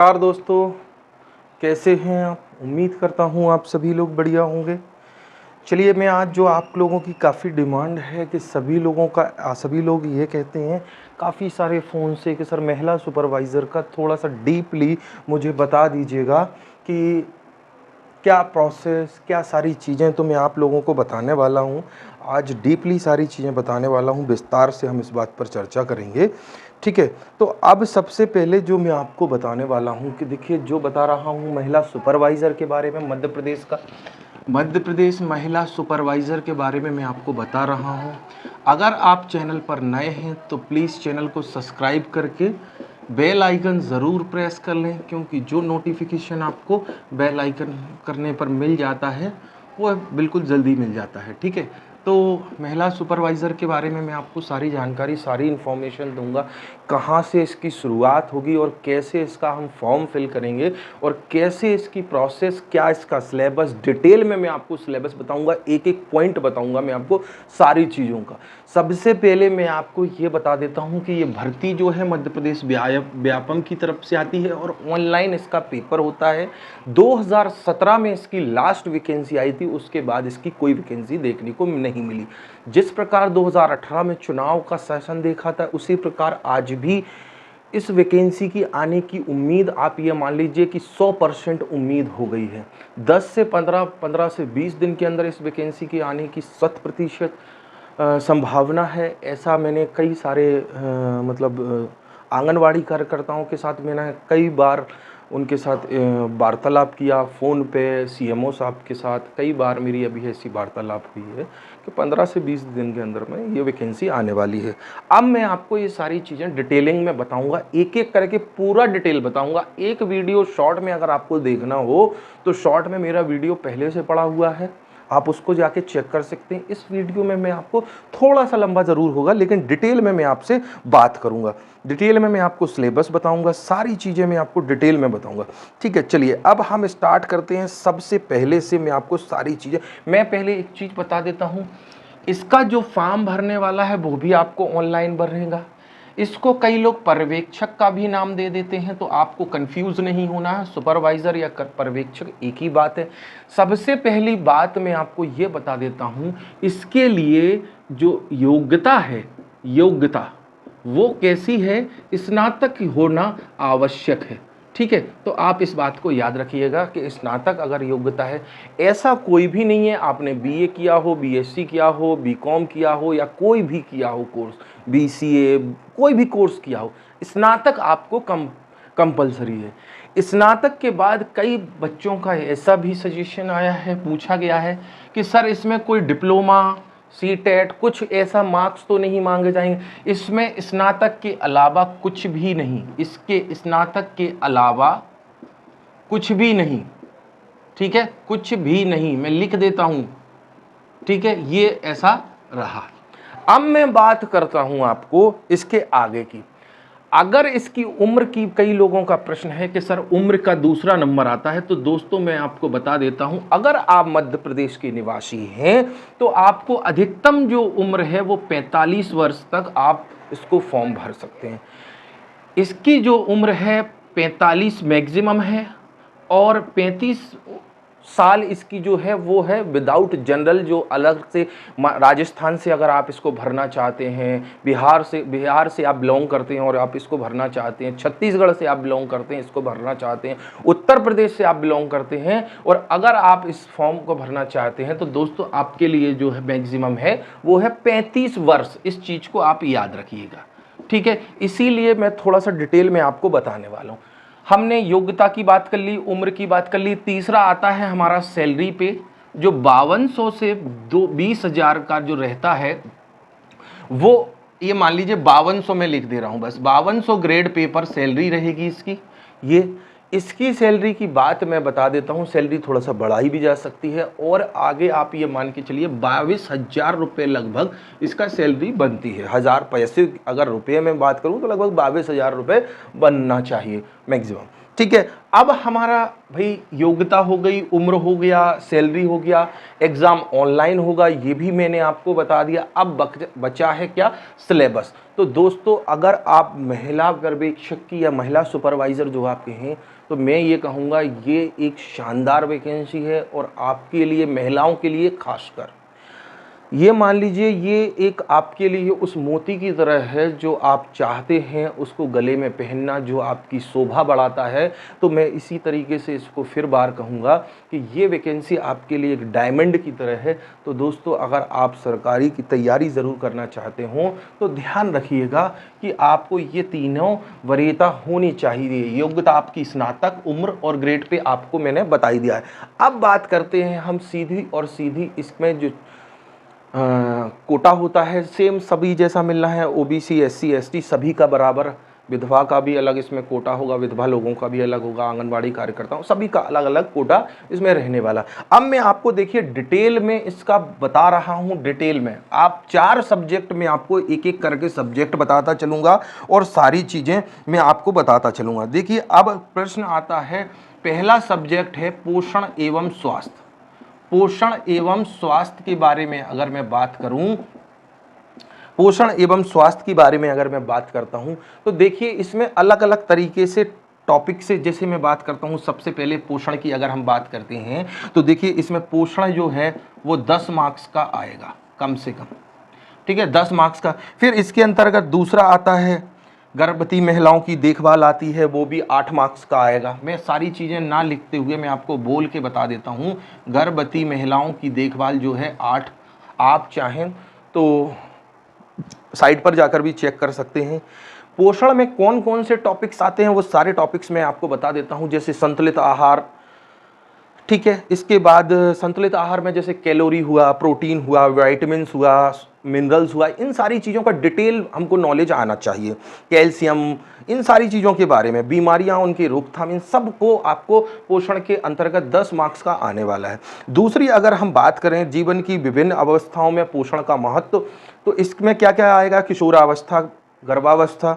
नमस्कार दोस्तों, कैसे हैं आप। उम्मीद करता हूं आप सभी लोग बढ़िया होंगे। चलिए, मैं आज जो आप लोगों की काफ़ी डिमांड है कि सभी लोग ये कहते हैं काफ़ी सारे फ़ोन से कि सर महिला सुपरवाइज़र का थोड़ा सा डीपली मुझे बता दीजिएगा कि क्या प्रोसेस, क्या सारी चीज़ें तो मैं आप लोगों को बताने वाला हूँ। आज डीपली सारी चीज़ें बताने वाला हूँ, विस्तार से हम इस बात पर चर्चा करेंगे, ठीक है। तो अब सबसे पहले जो मैं आपको बताने वाला हूँ कि देखिए, जो बता रहा हूँ महिला सुपरवाइज़र के बारे में मध्य प्रदेश महिला सुपरवाइज़र के बारे में मैं आपको बता रहा हूँ। अगर आप चैनल पर नए हैं तो प्लीज़ चैनल को सब्सक्राइब करके बेल आइकन ज़रूर प्रेस कर लें, क्योंकि जो नोटिफिकेशन आपको बेल आइकन करने पर मिल जाता है वो बिल्कुल जल्दी मिल जाता है, ठीक है। तो महिला सुपरवाइज़र के बारे में मैं आपको सारी जानकारी, सारी इन्फॉर्मेशन दूंगा, कहाँ से इसकी शुरुआत होगी और कैसे इसका हम फॉर्म फिल करेंगे और कैसे इसकी प्रोसेस, क्या इसका सिलेबस, डिटेल में मैं आपको सिलेबस बताऊंगा, एक एक पॉइंट बताऊंगा मैं आपको सारी चीज़ों का। सबसे पहले मैं आपको ये बता देता हूँ कि ये भर्ती जो है मध्य प्रदेश व्यापम की तरफ से आती है और ऑनलाइन इसका पेपर होता है। 2017 में इसकी लास्ट वैकेंसी आई थी, उसके बाद इसकी कोई वैकेंसी देखने को नहीं मिली। जिस प्रकार 2018 में चुनाव का सेशन देखा था, उसी प्रकार आज भी इस वैकेंसी की आने की उम्मीद, आप ये मान लीजिए कि 100% उम्मीद हो गई है। 10 से 15 से 20 दिन के अंदर इस वैकेंसी की आने की 100% संभावना है। ऐसा मैंने कई सारे आंगनवाड़ी कार्यकर्ताओं के साथ मैंने कई बार उनके साथ वार्तालाप किया, फ़ोन पे सीएमओ साहब के साथ कई बार मेरी अभी ऐसी वार्तालाप हुई है कि 15 से 20 दिन के अंदर में ये वैकेंसी आने वाली है। अब मैं आपको ये सारी चीज़ें डिटेलिंग में बताऊंगा, एक एक करके पूरा डिटेल बताऊंगा। एक वीडियो शॉर्ट में अगर आपको देखना हो तो शॉर्ट में मेरा वीडियो पहले से पड़ा हुआ है, आप उसको जाके चेक कर सकते हैं। इस वीडियो में मैं आपको थोड़ा सा लंबा ज़रूर होगा, लेकिन डिटेल में मैं आपसे बात करूंगा। डिटेल में मैं आपको सिलेबस बताऊंगा, सारी चीज़ें मैं आपको डिटेल में बताऊंगा, ठीक है। चलिए, अब हम स्टार्ट करते हैं। सबसे पहले से मैं आपको सारी चीज़ें, मैं पहले एक चीज़ बता देता हूँ, इसका जो फॉर्म भरने वाला है वो भी आपको ऑनलाइन भरेगा। इसको कई लोग पर्यवेक्षक का भी नाम दे देते हैं, तो आपको कंफ्यूज नहीं होना है। सुपरवाइज़र या पर्यवेक्षक एक ही बात है। सबसे पहली बात मैं आपको ये बता देता हूँ, इसके लिए जो योग्यता है, योग्यता वो कैसी है, स्नातक होना आवश्यक है, ठीक है। तो आप इस बात को याद रखिएगा कि स्नातक अगर योग्यता है, ऐसा कोई भी नहीं है आपने बीए किया हो, बीएससी किया हो, बीकॉम किया हो या कोई भी किया हो कोर्स, बीसीए, कोई भी कोर्स किया हो, स्नातक आपको कंपलसरी है। स्नातक के बाद कई बच्चों का ऐसा भी सजेशन आया है, पूछा गया है कि सर इसमें कोई डिप्लोमा, सीटेट, कुछ ऐसा मार्क्स तो नहीं मांगे जाएंगे। इसमें स्नातक के अलावा कुछ भी नहीं, इसके स्नातक के अलावा कुछ भी नहीं, ठीक है, कुछ भी नहीं, मैं लिख देता हूं, ठीक है। ये ऐसा रहा। अब मैं बात करता हूं आपको इसके आगे की। अगर इसकी उम्र की, कई लोगों का प्रश्न है कि सर उम्र का दूसरा नंबर आता है, तो दोस्तों मैं आपको बता देता हूं, अगर आप मध्य प्रदेश के निवासी हैं तो आपको अधिकतम जो उम्र है वो 45 वर्ष तक आप इसको फॉर्म भर सकते हैं। इसकी जो उम्र है 45 मैक्सिमम है, और 35 साल इसकी जो है वो है विदाउट जनरल, जो अलग से राजस्थान से अगर आप इसको भरना चाहते हैं, बिहार से आप बिलोंग करते हैं और आप इसको भरना चाहते हैं, छत्तीसगढ़ से आप बिलोंग करते हैं, इसको भरना चाहते हैं, उत्तर प्रदेश से आप बिलोंग करते हैं और अगर आप इस फॉर्म को भरना चाहते हैं, तो दोस्तों आपके लिए जो है मैक्सिमम है वो है 35 वर्ष। इस चीज़ को आप याद रखिएगा, ठीक है। इसीलिए मैं थोड़ा सा डिटेल में आपको बताने वाला हूँ। हमने योग्यता की बात कर ली, उम्र की बात कर ली। तीसरा आता है हमारा सैलरी पे, जो 5200 से 20,000 का जो रहता है, वो ये मान लीजिए 5200 में लिख दे रहा हूं, बस 5200 ग्रेड पे पर सैलरी रहेगी इसकी। ये इसकी सैलरी की बात मैं बता देता हूं, सैलरी थोड़ा सा बढ़ाई भी जा सकती है और आगे आप ये मान के चलिए 22,000 रुपये लगभग इसका सैलरी बनती है। 1000 पैसे अगर रुपये में बात करूं तो लगभग 22,000 रुपये बनना चाहिए मैक्सिमम, ठीक है। अब हमारा भाई योग्यता हो गई, उम्र हो गया, सैलरी हो गया, एग्जाम ऑनलाइन होगा, ये भी मैंने आपको बता दिया। अब बचा है क्या? सिलेबस। तो दोस्तों अगर आप महिला पर्यवेक्षक की या महिला सुपरवाइजर जो आपके हैं, तो मैं ये कहूँगा ये एक शानदार वैकेंसी है और आपके लिए, महिलाओं के लिए खासकर ये मान लीजिए ये एक आपके लिए उस मोती की तरह है जो आप चाहते हैं उसको गले में पहनना, जो आपकी शोभा बढ़ाता है। तो मैं इसी तरीके से इसको फिर बार कहूँगा कि ये वैकेंसी आपके लिए एक डायमंड की तरह है। तो दोस्तों अगर आप सरकारी की तैयारी ज़रूर करना चाहते हो तो ध्यान रखिएगा कि आपको ये तीनों वरीयता होनी चाहिए। योग्यता आपकी स्नातक, उम्र और ग्रेड पे आपको मैंने बता ही दिया है। अब बात करते हैं हम सीधी और सीधी, इसमें जो कोटा होता है सेम सभी जैसा मिलना है, ओबीसी, एससी, एसटी सभी का बराबर। विधवा का भी अलग इसमें कोटा होगा, विधवा लोगों का भी अलग होगा, आंगनबाड़ी कार्यकर्ताओं सभी का अलग अलग कोटा इसमें रहने वाला। अब मैं आपको देखिए डिटेल में इसका बता रहा हूं। डिटेल में आप 4 सब्जेक्ट में आपको एक एक करके सब्जेक्ट बताता चलूंगा और सारी चीज़ें मैं आपको बताता चलूंगा। देखिए अब प्रश्न आता है, पहला सब्जेक्ट है पोषण एवं स्वास्थ्य। पोषण एवं स्वास्थ्य के बारे में अगर मैं बात करूं, पोषण एवं स्वास्थ्य के बारे में अगर मैं बात करता हूं तो देखिए इसमें अलग अलग तरीके से टॉपिक से, जैसे मैं बात करता हूं सबसे पहले पोषण की अगर हम बात करते हैं तो देखिए इसमें पोषण जो है वो 10 मार्क्स का आएगा कम से कम, ठीक है, 10 मार्क्स का। फिर इसके अंतर्गत दूसरा आता है गर्भवती महिलाओं की देखभाल आती है, वो भी 8 मार्क्स का आएगा। मैं सारी चीज़ें ना लिखते हुए मैं आपको बोल के बता देता हूँ। गर्भवती महिलाओं की देखभाल जो है 8, आप चाहें तो साइट पर जाकर भी चेक कर सकते हैं। पोषण में कौन कौन से टॉपिक्स आते हैं वो सारे टॉपिक्स मैं आपको बता देता हूँ, जैसे संतुलित आहार, ठीक है। इसके बाद संतुलित आहार में जैसे कैलोरी हुआ, प्रोटीन हुआ, विटामिन्स हुआ, मिनरल्स हुआ, इन सारी चीज़ों का डिटेल हमको नॉलेज आना चाहिए। कैल्शियम, इन सारी चीज़ों के बारे में, बीमारियां, उनकी रोकथाम, इन सब को आपको पोषण के अंतर्गत 10 मार्क्स का आने वाला है। दूसरी अगर हम बात करें जीवन की विभिन्न अवस्थाओं में पोषण का महत्व, तो इसमें क्या क्या आएगा? किशोरावस्था, गर्भावस्था,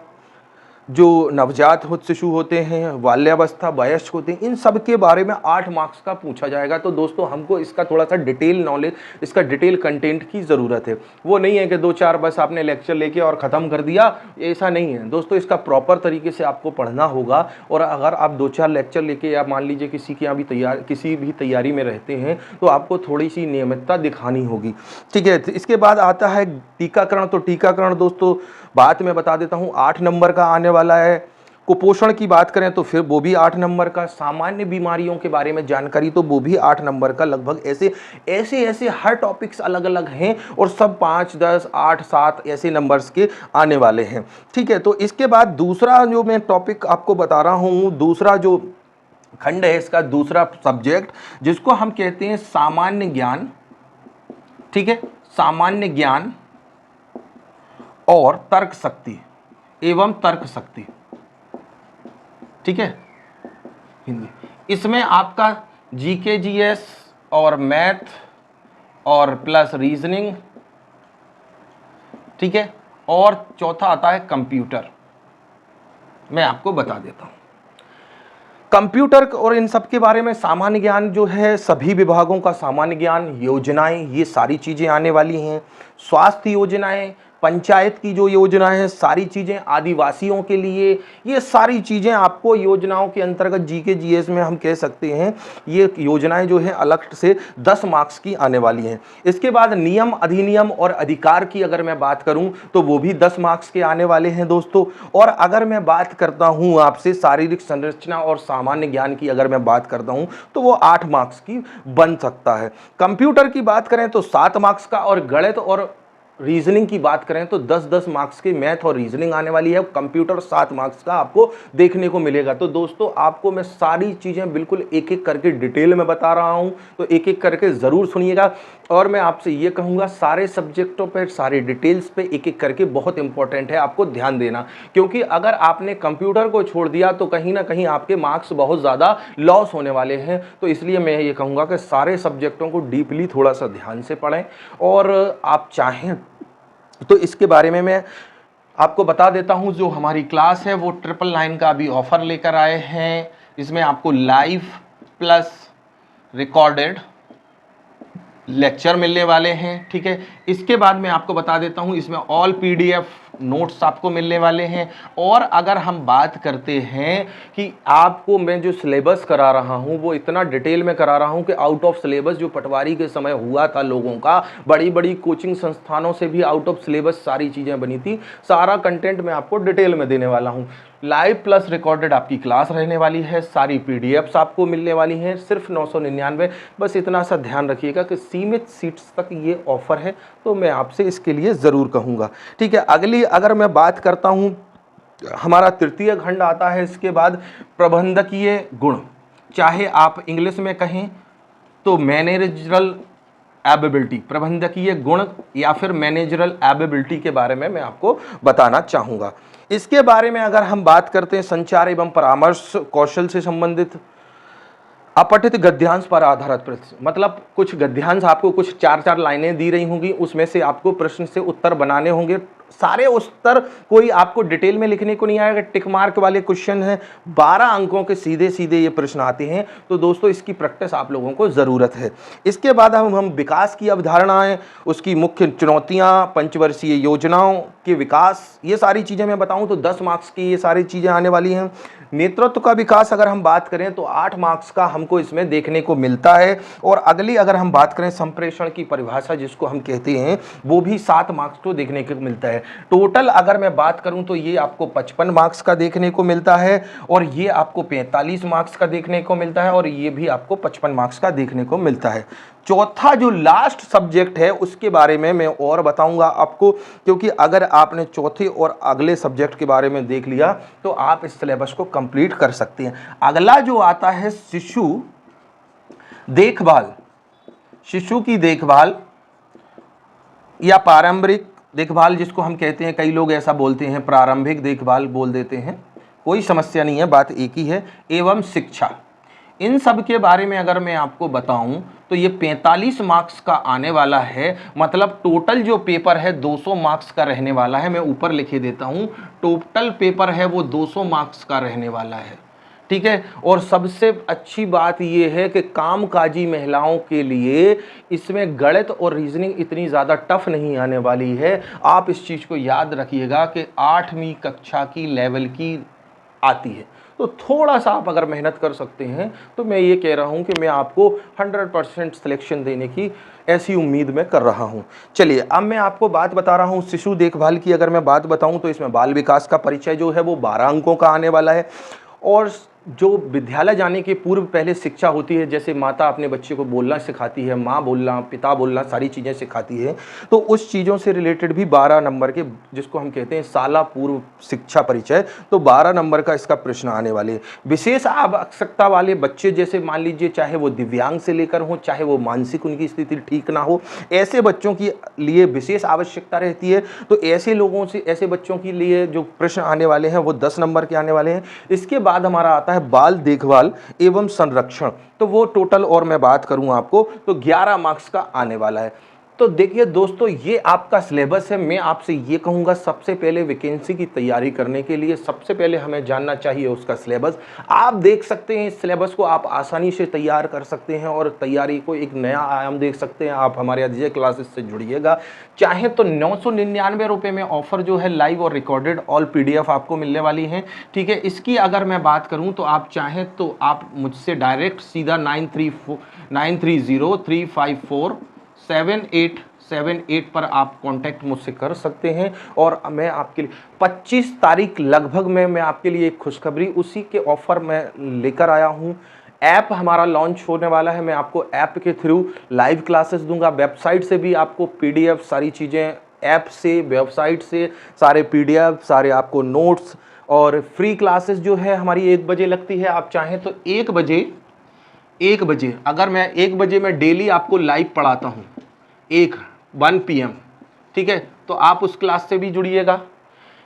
जो नवजात शिशु होते हैं, बाल्यावस्था, वयस्क होते हैं, इन सब के बारे में 8 मार्क्स का पूछा जाएगा। तो दोस्तों हमको इसका थोड़ा सा डिटेल नॉलेज, इसका डिटेल कंटेंट की ज़रूरत है। वो नहीं है कि 2-4 बस आपने लेक्चर लेके और ख़त्म कर दिया, ऐसा नहीं है दोस्तों। इसका प्रॉपर तरीके से आपको पढ़ना होगा। और अगर आप 2-4 लेक्चर लेके या मान लीजिए किसी के यहाँ भी किसी भी तैयारी में रहते हैं तो आपको थोड़ी सी नियमितता दिखानी होगी, ठीक है। इसके बाद आता है टीकाकरण। तो टीकाकरण दोस्तों बात मैं बता देता हूँ 8 नंबर का आने वाला है। कुपोषण की बात करें तो फिर वो भी 8 नंबर का। सामान्य बीमारियों के बारे में जानकारी तो वो भी 8 नंबर का। लगभग ऐसे हर टॉपिक्स अलग अलग हैं और सब 5, 10, 8, 7 ऐसे नंबर्स के आने वाले हैं, ठीक है। तो इसके बाद दूसरा जो मैं टॉपिक आपको बता रहा हूँ, दूसरा जो खंड है इसका, दूसरा सब्जेक्ट जिसको हम कहते हैं सामान्य ज्ञान, ठीक है, सामान्य ज्ञान और तर्क शक्ति एवं तर्क शक्ति, ठीक है, हिंदी। इसमें आपका जीके, जीएस और मैथ और प्लस रीजनिंग, ठीक है, और चौथा आता है कंप्यूटर। मैं आपको बता देता हूं कंप्यूटर और इन सब के बारे में। सामान्य ज्ञान जो है सभी विभागों का सामान्य ज्ञान, योजनाएं, ये सारी चीज़ें आने वाली हैं। स्वास्थ्य योजनाएं, पंचायत की जो योजनाएं हैं, सारी चीज़ें आदिवासियों के लिए, ये सारी चीज़ें आपको योजनाओं के अंतर्गत जीके जीएस में हम कह सकते हैं ये योजनाएं जो है अलग से 10 मार्क्स की आने वाली हैं। इसके बाद नियम, अधिनियम और अधिकार की अगर मैं बात करूं तो वो भी 10 मार्क्स के आने वाले हैं दोस्तों। और अगर मैं बात करता हूं आपसे शारीरिक संरचना और सामान्य ज्ञान की अगर मैं बात करता हूं तो वो 8 मार्क्स की बन सकता है। कंप्यूटर की बात करें तो 7 मार्क्स का, और गणित और रीजनिंग की बात करें तो 10-10 मार्क्स की मैथ और रीजनिंग आने वाली है। कंप्यूटर 7 मार्क्स का आपको देखने को मिलेगा। तो दोस्तों आपको मैं सारी चीज़ें बिल्कुल एक एक करके डिटेल में बता रहा हूं, तो एक एक करके ज़रूर सुनिएगा। और मैं आपसे ये कहूँगा सारे सब्जेक्टों पर, सारे डिटेल्स पे एक एक करके बहुत इंपॉर्टेंट है आपको ध्यान देना, क्योंकि अगर आपने कंप्यूटर को छोड़ दिया तो कहीं ना कहीं आपके मार्क्स बहुत ज़्यादा लॉस होने वाले हैं। तो इसलिए मैं ये कहूँगा कि सारे सब्जेक्टों को डीपली थोड़ा सा ध्यान से पढ़ें। और आप चाहें तो इसके बारे में मैं आपको बता देता हूं, जो हमारी क्लास है वो 999 का अभी ऑफर लेकर आए हैं। इसमें आपको लाइव प्लस रिकॉर्डेड लेक्चर मिलने वाले हैं। ठीक है, इसके बाद मैं आपको बता देता हूं इसमें ऑल पीडीएफ नोट्स आपको मिलने वाले हैं। और अगर हम बात करते हैं कि आपको मैं जो सिलेबस करा रहा हूं वो इतना डिटेल में करा रहा हूं कि आउट ऑफ सिलेबस जो पटवारी के समय हुआ था लोगों का, बड़ी बड़ी कोचिंग संस्थानों से भी आउट ऑफ सिलेबस सारी चीज़ें बनी थी, सारा कंटेंट मैं आपको डिटेल में देने वाला हूं। लाइव प्लस रिकॉर्डेड आपकी क्लास रहने वाली है, सारी पीडीएफ्स आपको मिलने वाली हैं, सिर्फ 999। बस इतना सा ध्यान रखिएगा कि सीमित सीट्स तक ये ऑफर है, तो मैं आपसे इसके लिए ज़रूर कहूँगा। ठीक है, अगली अगर मैं बात करता हूँ, हमारा तृतीय खंड आता है इसके बाद प्रबंधकीय गुण, चाहे आप इंग्लिश में कहें तो मैनेजरल एबिलिटी, प्रबंधकीय गुण या फिर मैनेजरल एबिलिटी के बारे में मैं आपको बताना चाहूँगा। इसके बारे में अगर हम बात करते हैं, संचार एवं परामर्श कौशल से संबंधित अपठित गद्यांश पर आधारित प्रश्न, मतलब कुछ गद्यांश आपको कुछ 4-4 लाइनें दी रही होंगी, उसमें से आपको प्रश्न से उत्तर बनाने होंगे। सारे उत्तर कोई आपको डिटेल में लिखने को नहीं आएगा, टिक मार्क वाले क्वेश्चन हैं, 12 अंकों के सीधे सीधे ये प्रश्न आते हैं। तो दोस्तों इसकी प्रैक्टिस आप लोगों को ज़रूरत है। इसके बाद हम विकास की अवधारणाएं, उसकी मुख्य चुनौतियां, पंचवर्षीय योजनाओं के विकास, ये सारी चीज़ें मैं बताऊं तो 10 मार्क्स की ये सारी चीज़ें आने वाली हैं। नेतृत्व का विकास अगर हम बात करें तो 8 मार्क्स का हमको इसमें देखने को मिलता है। और अगली अगर हम बात करें संप्रेषण की परिभाषा जिसको हम कहते हैं, वो भी 7 मार्क्स को देखने को मिलता है। टोटल अगर मैं बात करूं तो ये आपको 55 मार्क्स का देखने को मिलता है, और ये आपको 45 मार्क्स का देखने को मिलता है, और ये भी आपको 55 मार्क्स का देखने को मिलता है। चौथा जो लास्ट सब्जेक्ट है उसके बारे में मैं और बताऊंगा आपको, क्योंकि अगर आपने चौथे और अगले सब्जेक्ट के बारे में देख लिया तो आप इस सिलेबस को कंप्लीट कर सकते हैं। अगला जो आता है शिशु देखभाल, शिशु की देखभाल या प्रारंभिक देखभाल जिसको हम कहते हैं, कई लोग ऐसा बोलते हैं, प्रारंभिक देखभाल बोल देते हैं, कोई समस्या नहीं है, बात एक ही है, एवं शिक्षा, इन सब के बारे में अगर मैं आपको बताऊं तो ये 45 मार्क्स का आने वाला है। मतलब टोटल जो पेपर है 200 मार्क्स का रहने वाला है। मैं ऊपर लिखे देता हूं, टोटल पेपर है वो 200 मार्क्स का रहने वाला है। ठीक है, और सबसे अच्छी बात ये है कि कामकाजी महिलाओं के लिए इसमें गणित और रीजनिंग इतनी ज़्यादा टफ नहीं आने वाली है। आप इस चीज़ को याद रखिएगा कि 8वीं कक्षा की लेवल की आती है, तो थोड़ा सा आप अगर मेहनत कर सकते हैं तो मैं ये कह रहा हूँ कि मैं आपको 100% सिलेक्शन देने की ऐसी उम्मीद मैं कर रहा हूँ। चलिए अब मैं आपको बात बता रहा हूँ शिशु देखभाल की। अगर मैं बात बताऊँ तो इसमें बाल विकास का परिचय जो है वो 12 अंकों का आने वाला है। और जो विद्यालय जाने के पूर्व पहले शिक्षा होती है, जैसे माता अपने बच्चे को बोलना सिखाती है, माँ बोलना, पिता बोलना, सारी चीज़ें सिखाती है, तो उस चीज़ों से रिलेटेड भी 12 नंबर के, जिसको हम कहते हैं शाला पूर्व शिक्षा परिचय, तो 12 नंबर का इसका प्रश्न आने वाले हैं। विशेष आवश्यकता वाले बच्चे, जैसे मान लीजिए चाहे वो दिव्यांग से लेकर हों, चाहे वो मानसिक उनकी स्थिति ठीक ना हो, ऐसे बच्चों की लिए विशेष आवश्यकता रहती है। तो ऐसे लोगों से, ऐसे बच्चों के लिए जो प्रश्न आने वाले हैं वो 10 नंबर के आने वाले हैं। इसके बाद हमारा आता है बाल देखभाल एवं संरक्षण, तो वो टोटल और मैं बात करूं आपको तो 11 मार्क्स का आने वाला है। तो देखिए दोस्तों, ये आपका सिलेबस है। मैं आपसे ये कहूँगा, सबसे पहले वैकेंसी की तैयारी करने के लिए सबसे पहले हमें जानना चाहिए उसका सिलेबस। आप देख सकते हैं इस सिलेबस को आप आसानी से तैयार कर सकते हैं और तैयारी को एक नया आयाम देख सकते हैं। आप हमारे अजय क्लासेस से जुड़िएगा। चाहे तो 999 रुपये में ऑफर जो है लाइव और रिकॉर्डेड ऑल PDF आपको मिलने वाली हैं। ठीक है, इसकी अगर मैं बात करूँ तो आप चाहें तो आप मुझसे डायरेक्ट सीधा 9303547878 पर आप कांटेक्ट मुझसे कर सकते हैं। और मैं आपके लिए 25 तारीख लगभग में मैं आपके लिए एक खुशखबरी, उसी के ऑफर मैं लेकर आया हूं। ऐप हमारा लॉन्च होने वाला है। मैं आपको ऐप के थ्रू लाइव क्लासेस दूंगा, वेबसाइट से भी आपको PDF सारी चीज़ें, ऐप से, वेबसाइट से सारे PDF, सारे आपको नोट्स, और फ्री क्लासेस जो है हमारी 1 बजे लगती है। आप चाहें तो 1 बजे अगर मैं 1 बजे मैं डेली आपको लाइव पढ़ाता हूँ, 1 PM, ठीक है, तो आप उस क्लास से भी जुड़िएगा।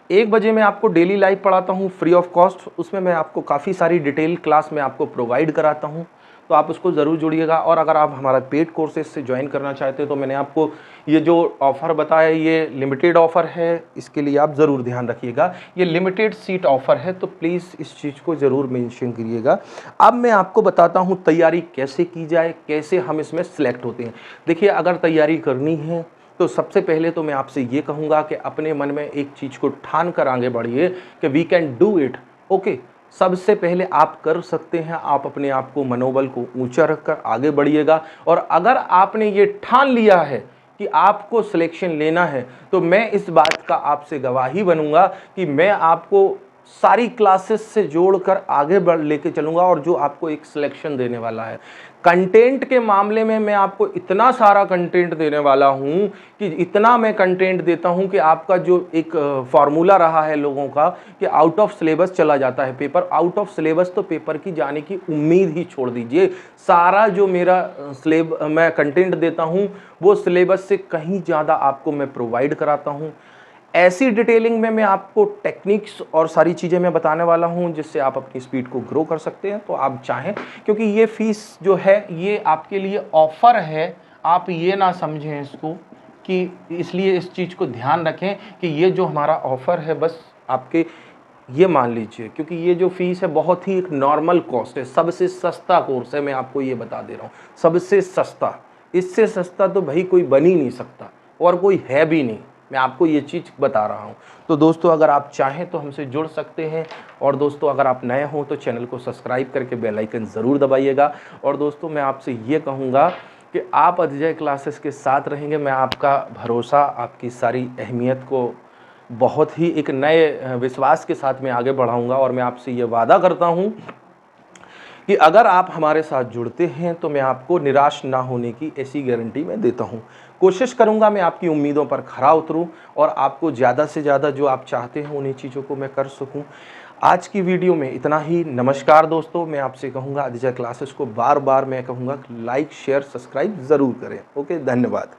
1 बजे मैं आपको डेली लाइव पढ़ाता हूँ फ्री ऑफ कॉस्ट। उसमें मैं आपको काफ़ी सारी डिटेल क्लास में आपको प्रोवाइड कराता हूँ। तो आप उसको ज़रूर जुड़िएगा। और अगर आप हमारा पेड कोर्सेज से ज्वाइन करना चाहते हैं तो मैंने आपको ये जो ऑफ़र बताया ये लिमिटेड ऑफ़र है, इसके लिए आप ज़रूर ध्यान रखिएगा। ये लिमिटेड सीट ऑफ़र है, तो प्लीज़ इस चीज़ को ज़रूर मेंशन करिएगा। अब मैं आपको बताता हूँ तैयारी कैसे की जाए, कैसे हम इसमें सेलेक्ट होते हैं। देखिए, अगर तैयारी करनी है तो सबसे पहले तो मैं आपसे ये कहूँगा कि अपने मन में एक चीज़ को ठान कर आगे बढ़िए कि we can do it. Okay, सबसे पहले आप कर सकते हैं। आप अपने आप को, मनोबल को ऊंचा रखकर आगे बढ़िएगा। और अगर आपने ये ठान लिया है कि आपको सिलेक्शन लेना है, तो मैं इस बात का आपसे गवाही बनूंगा कि मैं आपको सारी क्लासेस से जोड़कर आगे बढ़ लेके चलूँगा और जो आपको एक सिलेक्शन देने वाला है। कंटेंट के मामले में मैं आपको इतना सारा कंटेंट देने वाला हूँ कि इतना मैं कंटेंट देता हूँ कि आपका जो एक फार्मूला रहा है लोगों का कि आउट ऑफ सिलेबस चला जाता है पेपर, आउट ऑफ सिलेबस तो पेपर की जाने की उम्मीद ही छोड़ दीजिए। सारा जो मेरा मैं कंटेंट देता हूँ वो सिलेबस से कहीं ज़्यादा आपको मैं प्रोवाइड कराता हूँ। ऐसी डिटेलिंग में मैं आपको टेक्निक्स और सारी चीज़ें मैं बताने वाला हूं जिससे आप अपनी स्पीड को ग्रो कर सकते हैं। तो आप चाहें, क्योंकि ये फीस जो है ये आपके लिए ऑफ़र है, आप ये ना समझें इसको कि, इसलिए इस चीज़ को ध्यान रखें कि ये जो हमारा ऑफ़र है बस आपके, ये मान लीजिए, क्योंकि ये जो फीस है बहुत ही एक नॉर्मल कॉस्ट है, सबसे सस्ता कोर्स है। मैं आपको ये बता दे रहा हूँ, सबसे सस्ता, इससे सस्ता तो भाई कोई बन ही नहीं सकता और कोई है भी नहीं। मैं आपको ये चीज़ बता रहा हूँ। तो दोस्तों, अगर आप चाहें तो हमसे जुड़ सकते हैं। और दोस्तों, अगर आप नए हों तो चैनल को सब्सक्राइब करके बेल आइकन ज़रूर दबाइएगा। और दोस्तों, मैं आपसे ये कहूँगा कि आप अजय क्लासेस के साथ रहेंगे, मैं आपका भरोसा, आपकी सारी अहमियत को बहुत ही एक नए विश्वास के साथ मैं आगे बढ़ाऊँगा। और मैं आपसे ये वादा करता हूँ कि अगर आप हमारे साथ जुड़ते हैं तो मैं आपको निराश ना होने की ऐसी गारंटी मैं देता हूं। कोशिश करूंगा मैं आपकी उम्मीदों पर खरा उतरूं और आपको ज़्यादा से ज़्यादा जो आप चाहते हैं उन्हीं चीज़ों को मैं कर सकूं। आज की वीडियो में इतना ही। नमस्कार दोस्तों, मैं आपसे कहूँगा अजय क्लासेस को बार बार मैं कहूँगा लाइक, शेयर, सब्सक्राइब ज़रूर करें। ओके, धन्यवाद।